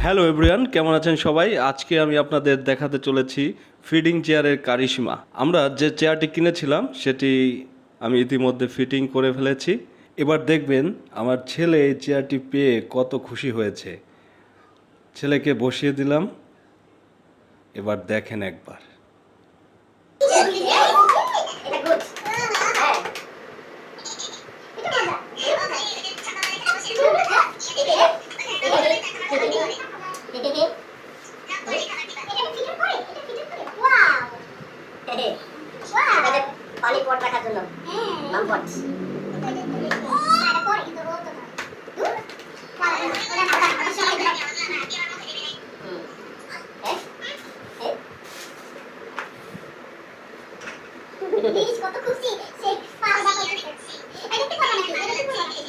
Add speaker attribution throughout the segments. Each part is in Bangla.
Speaker 1: হ্যালো এভরিওয়ান, কেমন আছেন সবাই? আজকে আমি আপনাদের দেখাতে চলেছি ফিডিং চেয়ারের কারিশমা। আমরা যে চেয়ারটি কিনেছিলাম সেটি আমি ইতিমধ্যে ফিটিং করে ফেলেছি। এবার দেখবেন আমার ছেলে এই চেয়ারটি পেয়ে কত খুশি হয়েছে। ছেলেকে বসিয়ে দিলাম, এবার দেখেন একবার।
Speaker 2: পানি পট রাখার জন্য নামপট কত খুশি সেই পাউডার করতেছে এটা কি পারে নাকি এটা কি পারে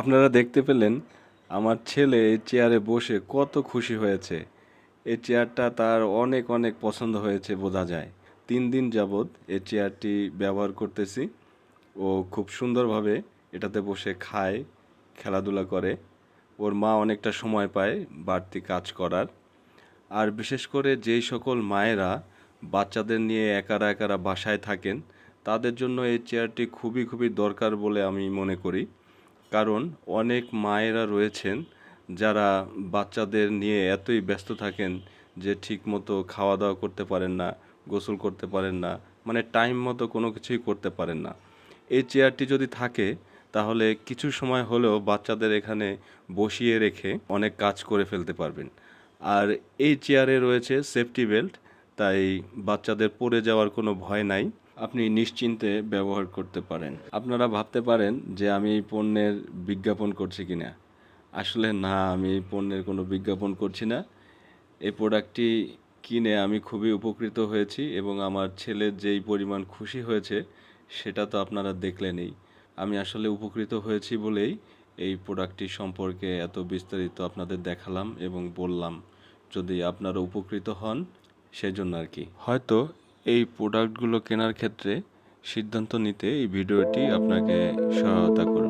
Speaker 1: আপনারা দেখতে পেলেন আমার ছেলে এই চেয়ারে বসে কত খুশি হয়েছে। এই চেয়ারটা তার অনেক অনেক পছন্দ হয়েছে বোঝা যায়। 3 দিন যাবৎ এই চেয়ারটি ব্যবহার করতেছি। ও খুব সুন্দরভাবে এটাতে বসে খায়, খেলাধুলা করে। ওর মা অনেকটা সময় পায় বাড়তি কাজ করার। আর বিশেষ করে যেই সকল মায়েরা বাচ্চাদের নিয়ে একারা একারা বাসায় থাকেন, তাদের জন্য এই চেয়ারটি খুবই খুবই দরকার বলে আমি মনে করি। কারণ অনেক মায়েরা রয়েছেন যারা বাচ্চাদের নিয়ে এতই ব্যস্ত থাকেন যে ঠিকমতো খাওয়া দাওয়া করতে পারেন না, গোসল করতে পারেন না, মানে টাইম মতো কোনো কিছুই করতে পারেন না। এই চেয়ারটি যদি থাকে তাহলে কিছু সময় হলেও বাচ্চাদের এখানে বসিয়ে রেখে অনেক কাজ করে ফেলতে পারবেন। আর এই চেয়ারে রয়েছে সেফটি বেল্ট, তাই বাচ্চাদের পড়ে যাওয়ার কোনো ভয় নাই। আপনি নিশ্চিন্তে ব্যবহার করতে পারেন। আপনারা ভাবতে পারেন যে আমি এই পণ্যের বিজ্ঞাপন করছি কিনা। আসলে না, আমি এই পণ্যের কোনো বিজ্ঞাপন করছি না। এই প্রোডাক্টটি কিনে আমি খুবই উপকৃত হয়েছি এবং আমার ছেলে যেই পরিমাণ খুশি হয়েছে সেটা তো আপনারা দেখলেনই। আমি আসলে উপকৃত হয়েছি বলেই এই প্রোডাক্টটি সম্পর্কে এত বিস্তারিত আপনাদের দেখালাম এবং বললাম। যদি আপনারা উপকৃত হন সেজন্য আর কি। হয়তো এই প্রোডাক্টগুলো কেনার ক্ষেত্রে সিদ্ধান্ত নিতে এই ভিডিওটি আপনাকে সহায়তা করবে।